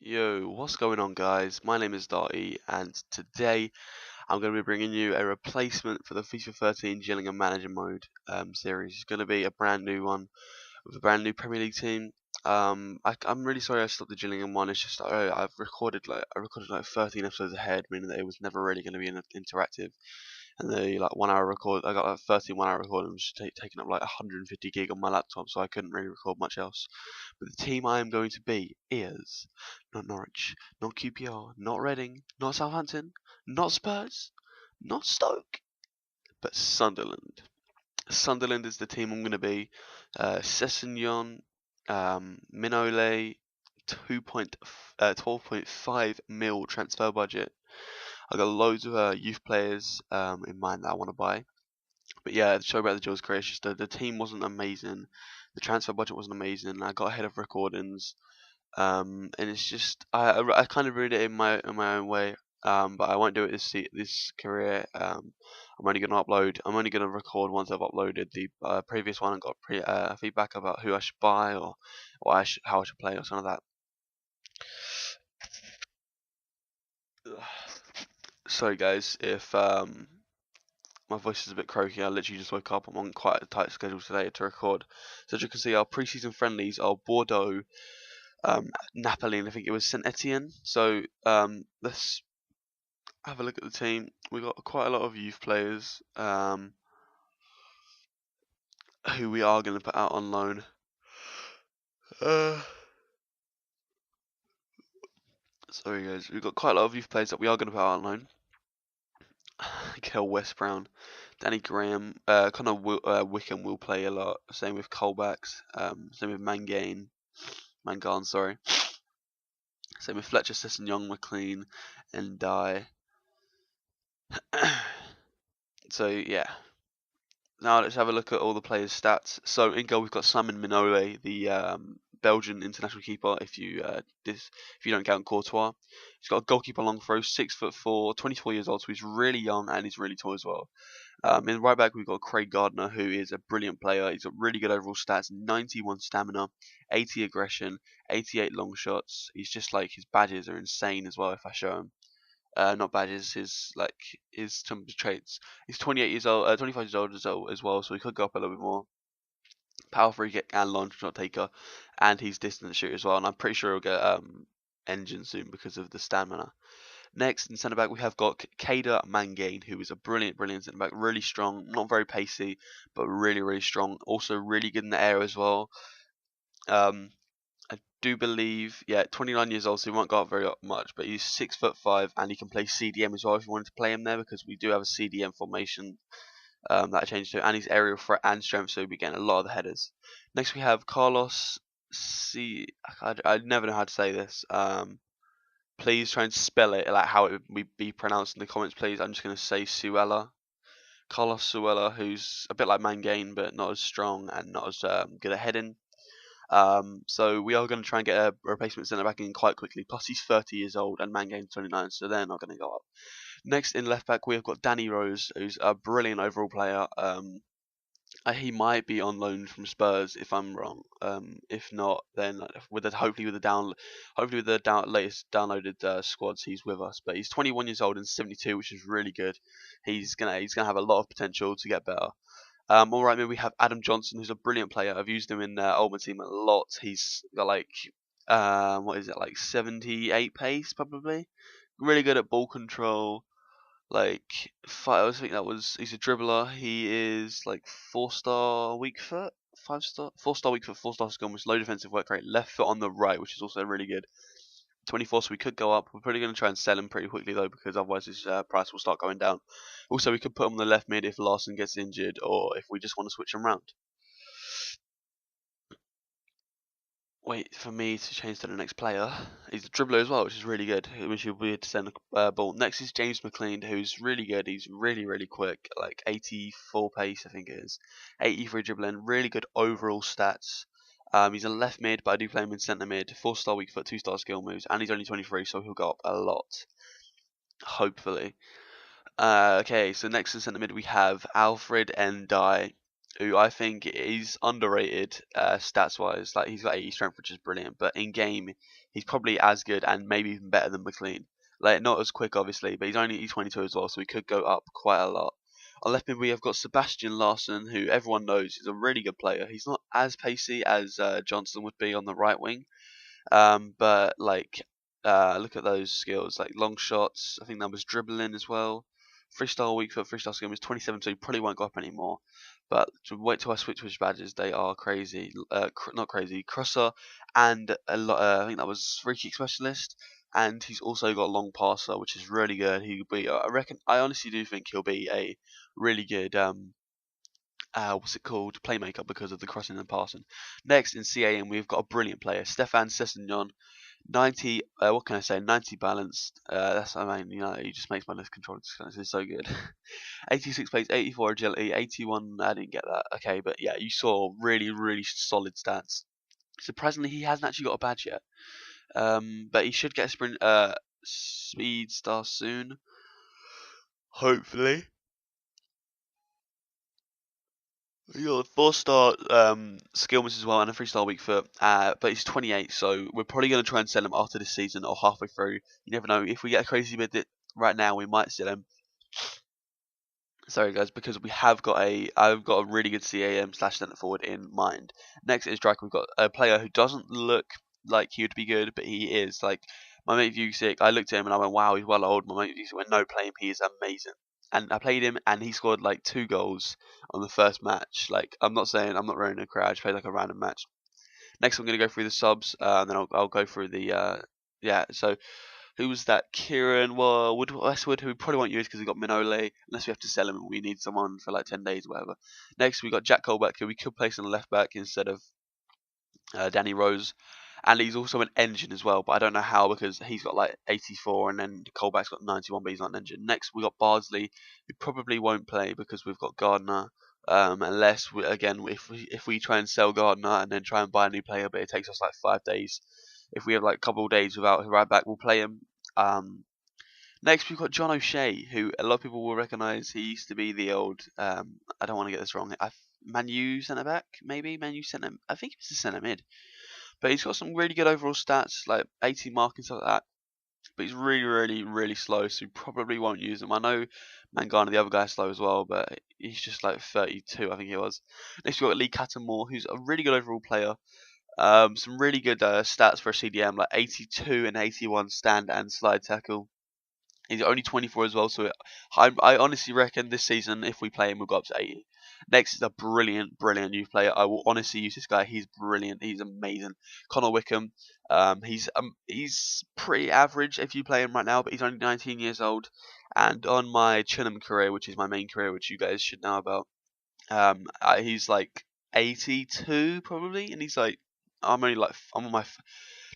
Yo, what's going on, guys? My name is Dartyy, and today I'm going to be bringing you a replacement for the FIFA 13 Gillingham Manager Mode series. It's going to be a brand new one with a brand new Premier League team. I'm really sorry I stopped the Gillingham one. It's just I recorded like 13 episodes ahead, meaning that it was never really going to be interactive. And the like 1 hour record, I got like 13 1 hour recordings taking up like 150 gig on my laptop, so I couldn't really record much else. But the team I am going to be is not Norwich, not QPR, not Reading, not Southampton, not Spurs, not Stoke, but Sunderland. Sunderland is the team I'm going to be. Sessegnon, Minole, 12.5 mil transfer budget. I got loads of youth players in mind that I want to buy. But yeah, the show about the Gills career, it's just the team wasn't amazing. The transfer budget wasn't amazing. I got ahead of recordings. And it's just I kind of read it in my own way. But I won't do it this career. I'm only gonna record once I've uploaded the previous one and got feedback about who I should buy or how I should play or something like that. Sorry guys, if my voice is a bit croaky. I literally just woke up. I'm on quite a tight schedule today to record. So as you can see, our pre-season friendlies are Bordeaux, Napoli, and I think it was Saint Etienne. So let's have a look at the team. We've got quite a lot of youth players who we are going to put out on loan. Sorry guys, we've got quite a lot of youth players that we are going to put out on loan. Kel West Brown, Danny Graham, Wickham will play a lot. Same with Colbacks, same with Mangan, sorry. Same with Fletcher, Sesson, McLean, and Dartyy. So yeah. Now let's have a look at all the players' stats. So in goal we've got Simon Mignolet, the Belgian international keeper. If you don't count Courtois, he's got a goalkeeper long throw, 6'4", 24 years old, so he's really young and he's really tall as well. In right back we've got Craig Gardner, who is a brilliant player. He's got really good overall stats: 91 stamina, 80 aggression, 88 long shots. He's just like his badges are insane as well. If I show him. Not badges, his some traits. He's 28 years old, 25 years old as well, so he could go up a little bit more. Power free kick and long shot taker, and he's distance shooter as well. And I'm pretty sure he'll get engine soon because of the stamina. Next in centre back we have got Kader Mangane, who is a brilliant centre back, really strong, not very pacey, but really strong. Also really good in the air as well. I do believe, 29 years old, so he won't go up very much, but he's 6'5" and he can play CDM as well if you wanted to play him there, because we do have a CDM formation that I changed to, and he's aerial threat and strength, so we'll be getting a lot of the headers. Next we have Carlos C. I never know how to say this. Please try and spell it like how it would be pronounced in the comments, please. I'm just going to say Suella. Carlos Suella, who's a bit like Mangane, but not as strong and not as good at heading. So we are going to try and get a replacement centre back in quite quickly. Plus he's 30 years old and Mangane's 29, so they're not going to go up. Next in left back we have got Danny Rose, who's a brilliant overall player. He might be on loan from Spurs if I'm wrong. If not, then hopefully with the latest downloaded squads, he's with us. But he's 21 years old and 72, which is really good. He's gonna have a lot of potential to get better. All right, maybe we have Adam Johnson, who's a brilliant player. I've used him in Ultimate Team a lot. He's got like what is it, like 78 pace probably. Really good at ball control. Like I think he's a dribbler. He is like 4-star weak foot, 5-star, 4-star weak foot, 4-star skill, low defensive work rate, left foot on the right, which is also really good. 24, so we could go up. We're probably going to try and sell him pretty quickly though, because otherwise his price will start going down. Also, we could put him on the left mid if Larson gets injured, or if we just want to switch him around. Wait for me to change to the next player. He's a dribbler as well, which is really good. Which will be to send a ball. Next is James McLean, who's really good. He's really quick, like 84 pace, I think it is. 83 dribbling, really good overall stats. He's a left mid, but I do play him in centre mid. 4-star weak foot, 2-star skill moves, and he's only 23, so he'll go up a lot. Hopefully. Okay, so next in centre mid we have Alfred Ndiaye. who I think is underrated stats wise. Like he's got 80 strength, which is brilliant, but in game he's probably as good and maybe even better than McLean. Like not as quick, obviously, but he's 22 as well, so he could go up quite a lot. On left mid we have got Sebastian Larsson, who everyone knows is a really good player. He's not as pacey as Johnson would be on the right wing, but like, look at those skills, like long shots. I think that was dribbling as well. Freestyle week for freestyle skill is 27, so he probably won't go up anymore. But to wait till I switch badges, they are crazy. Not crazy. Crosser and a lot. I think that was free kick specialist, and he's also got long passer, which is really good. He will be. I reckon. I honestly do think he'll be a really good what's it called, playmaker because of the crossing and passing. Next in CAM we've got a brilliant player, Stefan Sessegnon. 90, what can I say? 90 balanced. That's I mean, he just makes my left control is so good. 86 pace, 84 agility, 81. I didn't get that. Okay, but yeah, you saw really solid stats. Surprisingly, he hasn't actually got a badge yet. But he should get a sprint speed star soon, hopefully. You got a 4-star skillness as well and a 3-star weak foot, but he's 28, so we're probably going to try and sell him after this season or halfway through. You never know. If we get a crazy bid right now, we might sell him. Sorry guys, because I've got a really good CAM slash centre forward in mind. Next is striker. We've got a player who doesn't look like he would be good, but he is. Like my mate Vucic, I looked at him and I went, wow, he's well old. My mate Vucic went, no, play him. He is amazing. And I played him, and he scored like 2 goals on the first match. Like I'm not running a crowd. I just played like a random match. Next, I'm going to go through the subs, and then I'll go through the yeah. So who was that? Kieran Westwood, who we probably won't use because we got Minole, unless we have to sell him and we need someone for like 10 days or whatever. Next, we got Jack Colback, who we could place on the left back instead of Danny Rose. And he's also an engine as well, but I don't know how because he's got like 84 and then Colback's got 91, but he's not an engine. Next, we got Bardsley, who probably won't play because we've got Gardner. Unless if we try and sell Gardner and then try and buy a new player, but it takes us like 5 days. If we have like a couple of days without his right back, we'll play him. Next, we've got John O'Shea, who a lot of people will recognise. He used to be the old, I don't want to get this wrong, Manu centre back, maybe? Manu centre, I think he was the centre mid. But he's got some really good overall stats, like 80 mark and stuff like that. But he's really slow, so we probably won't use him. I know Mangana, the other guy, is slow as well, but he's just like 32, I think he was. Next, we've got Lee Cattermore, who's a really good overall player. Some really good stats for a CDM, like 82 and 81 stand and slide tackle. He's only 24 as well, so I honestly reckon this season, if we play him, we'll go up to 80. Next is a brilliant youth player. I will honestly use this guy. He's brilliant. He's amazing. Connor Wickham. He's pretty average if you play him right now, but he's only 19 years old. And on my Chinham career, which is my main career, which you guys should know about, he's like 82 probably, and he's like I'm on my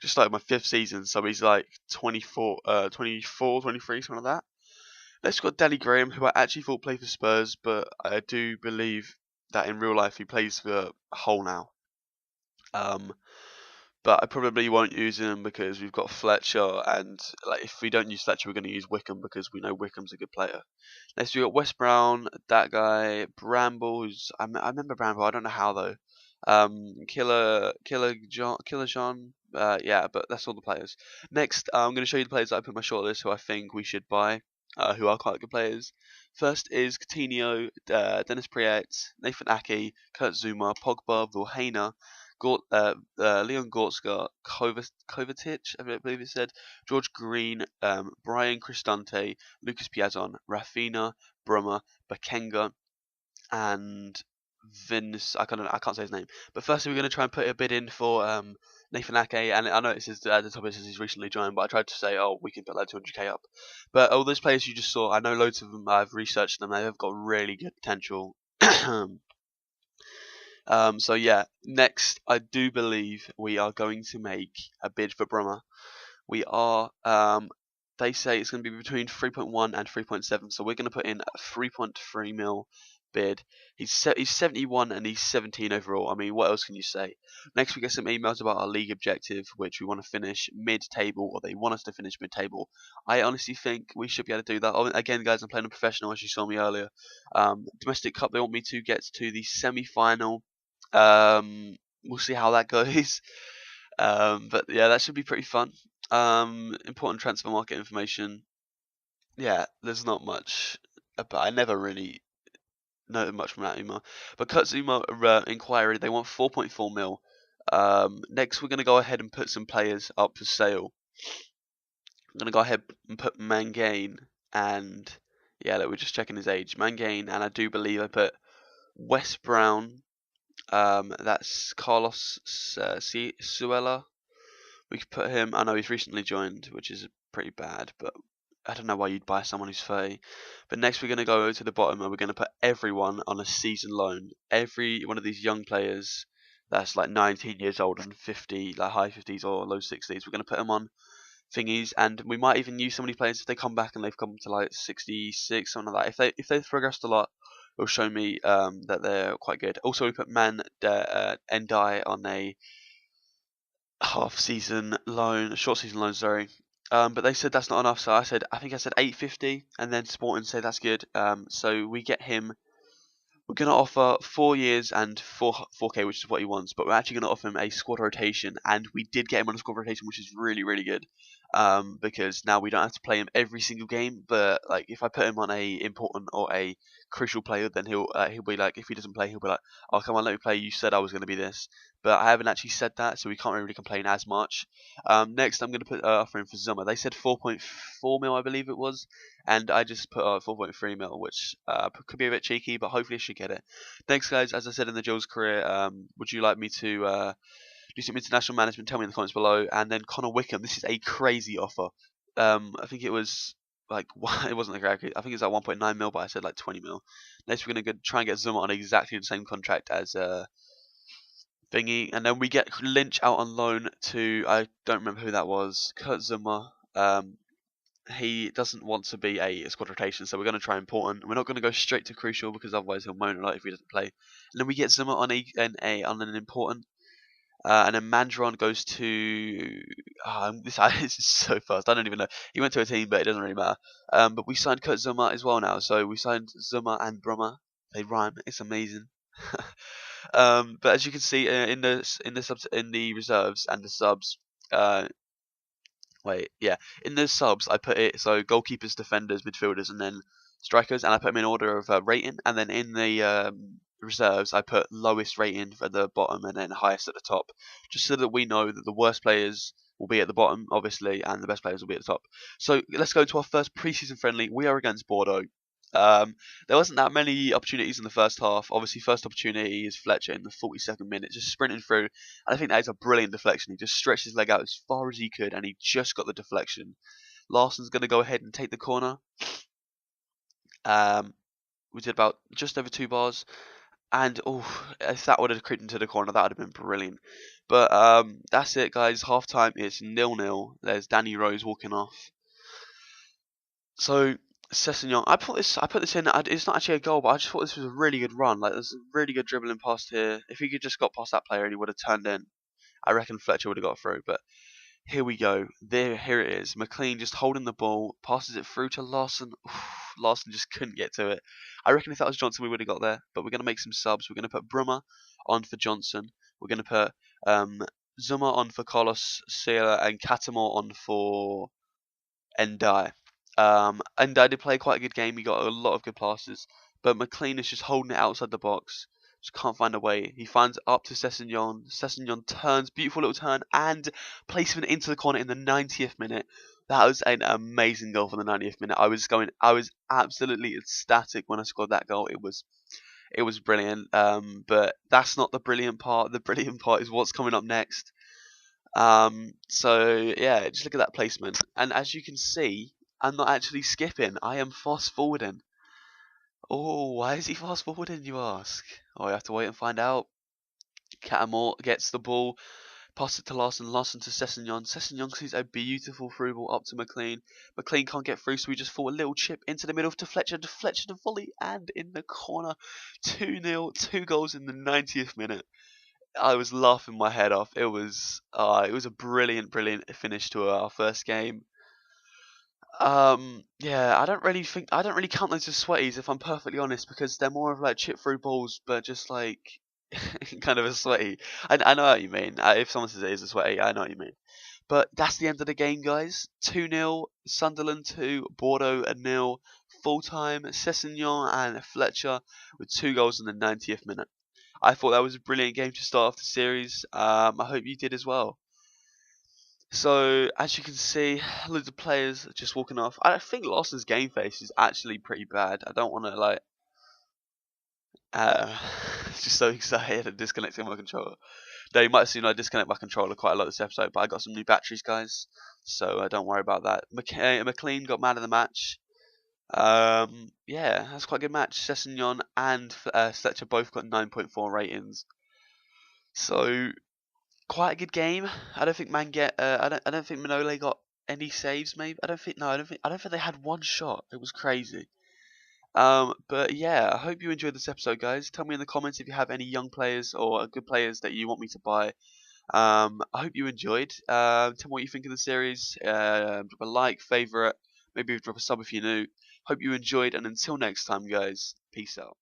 just like my 5th season, so he's like 24, 23, something like that. Let's got Danny Graham, who I actually thought played for Spurs, but I do believe that in real life he plays for Hull now. But I probably won't use him because we've got Fletcher, and like if we don't use Fletcher, we're going to use Wickham because we know Wickham's a good player. Next we got Wes Brown, that guy, Bramble, who's I remember Bramble, I don't know how though. Killer John, yeah, but that's all the players. Next, I'm going to show you the players that I put on my shortlist who I think we should buy, who are quite good players. First is Coutinho, Dennis Priet, Nathan Ake, Kurt Zuma, Pogba, Vilhena, Leon Goretzka, Kovacic, I believe it said, George Green, Brian Cristante, Lucas Piazon, Rafinha, Brummer, Bakenga, and Vince. I can't say his name. But firstly, we're going to try and put a bid in for Nathan Ake, and I know it says at the top it says he's recently joined, but I tried to say, oh, we can put like 200k up. But all those players you just saw, I know loads of them. I've researched them. They have got really good potential. So yeah, next I do believe we are going to make a bid for Brummer. We are they say it's going to be between 3.1 and 3.7, so we're going to put in 3.3 mil bid. He's 71 and he's 17 overall. I mean, what else can you say? Next, we get some emails about our league objective, which we want to finish mid-table, or they want us to finish mid-table. I honestly think we should be able to do that. Oh, again, guys, I'm playing a professional, as you saw me earlier. Domestic Cup, they want me to get to the semi-final. We'll see how that goes. But yeah, that should be pretty fun. Important transfer market information. Yeah, there's not much, but I never really noted much from that email. But Kutzuma inquiry, they want 4.4 mil. Next, we're going to go ahead and put some players up for sale. I'm going to go ahead and put Mangane and, yeah, look, we're just checking his age. Mangane, and I do believe I put Wes Brown. That's Carlos Suela. We could put him. I know he's recently joined, which is pretty bad, but I don't know why you'd buy someone who's 30. But next we're going to go to the bottom and we're going to put everyone on a season loan. Every one of these young players that's like 19 years old and 50, like high 50s or low 60s, we're going to put them on thingies, and we might even use some of these players if they come back and they've come to like 66, something like that. If they've progressed a lot, it'll show me that they're quite good. Also, we put Dartyy on a short season loan, sorry. But they said that's not enough, so I think I said 850, and then Sporting say that's good. So we get him. We're going to offer 4 years and 4K, which is what he wants, but we're actually going to offer him a squad rotation, and we did get him on a squad rotation, which is really, really good. Because now we don't have to play him every single game, but like if I put him on a important or a crucial player, then he'll be like, if he doesn't play, he'll be like, oh come on, let me play. You said I was going to be this, but I haven't actually said that, so we can't really complain as much. Next, I'm going to put offer him for Zuma. They said 4.4 mil, I believe it was, and I just put 4.3 mil, which could be a bit cheeky, but hopefully I should get it. Thanks, guys. As I said in the Jules career, would you like me to do some international management? Tell me in the comments below. And then Connor Wickham. This is a crazy offer. I think it was like it wasn't a great. I think it's like 1.9 mil, but I said like 20 mil. Next, we're gonna try and get Zuma on exactly the same contract as thingy, and then we get Lynch out on loan to, I don't remember who that was. Kurt Zuma. He doesn't want to be a squad rotation, so we're going to try important. We're not going to go straight to crucial because otherwise he'll moan a lot if he doesn't play. And then we get Zuma on an important, and then Mandron goes to this is so fast. I don't even know. He went to a team, but it doesn't really matter. But we signed Kurt Zuma as well now, so we signed Zuma and Brummer. They rhyme. It's amazing. But as you can see in the reserves and the subs, in the subs, I put it so goalkeepers, defenders, midfielders, and then strikers, and I put them in order of rating. And then in the reserves, I put lowest rating for the bottom and then highest at the top, just so that we know that the worst players will be at the bottom, obviously, and the best players will be at the top. So let's go to our first preseason friendly. We are against Bordeaux. There wasn't that many opportunities in the first half. Obviously, first opportunity is Fletcher in the 42nd minute, just sprinting through. And I think that is a brilliant deflection. He just stretched his leg out as far as he could, and he just got the deflection. Larson's going to go ahead and take the corner. We did about just over 2 bars. And, if that would have creeped into the corner, that would have been brilliant. But that's it, guys. Half time, it's 0-0. There's Danny Rose walking off. So, Sessegnon, I put this in. It's not actually a goal, but I just thought this was a really good run. Like, there's a really good dribbling past here. If he could just got past that player and he would have turned in, I reckon Fletcher would have got through. But here we go. Here it is. McLean just holding the ball, passes it through to Larson. Larson just couldn't get to it. I reckon if that was Johnson, we would have got there. But we're going to make some subs. We're going to put Brummer on for Johnson. We're going to put Zuma on for Carlos Sierra and Catamore on for Ndai. Ndai did play quite a good game. He got a lot of good passes. But McLean is just holding it outside the box. Just can't find a way. He finds it up to Sessegnon. Sessegnon turns, beautiful little turn, and placement into the corner in the 90th minute. That was an amazing goal for the 90th minute. I was absolutely ecstatic when I scored that goal. It was brilliant. But that's not the brilliant part. The brilliant part is what's coming up next. So yeah, just look at that placement. And as you can see, I'm not actually skipping. I am fast forwarding. Oh, why is he fast forwarding, you ask? Oh, I have to wait and find out. Catamore gets the ball, Pass it to Larson. Larson to Sessegnon. Sessegnon sees a beautiful through ball up to McLean. McLean can't get through, so we just thought a little chip into the middle to Fletcher. To Fletcher to volley and in the corner. 2-0. 2 goals in the 90th minute. I was laughing my head off. It was a brilliant, brilliant finish to our first game. Yeah, I don't really count those as sweaties if I'm perfectly honest, because they're more of like chip through balls, but just like kind of a sweaty. I know what you mean. If someone says it is a sweaty, I know what you mean. But that's the end of the game, guys. 2-0, Sunderland 2, Bordeaux 0, full time. Sessegnon and Fletcher with 2 goals in the 90th minute. I thought that was a brilliant game to start off the series. I hope you did as well. So, as you can see, loads of players just walking off. I think Lawson's game face is actually pretty bad. I don't want to, like, just so excited and disconnecting my controller. Now, you might have seen I disconnect my controller quite a lot this episode, but I got some new batteries, guys. So, don't worry about that. McLean got man of the match. Yeah, that's quite a good match. Sessegnon and Fletcher both got 9.4 ratings. So, quite a good game. I don't think I don't think Manole got any saves. Maybe I don't think they had one shot. It was crazy. But yeah, I hope you enjoyed this episode, guys. Tell me in the comments if you have any young players or good players that you want me to buy. I hope you enjoyed. Tell me what you think of the series. Drop a like, favorite, maybe drop a sub if you're new. Hope you enjoyed, and until next time, guys. Peace out.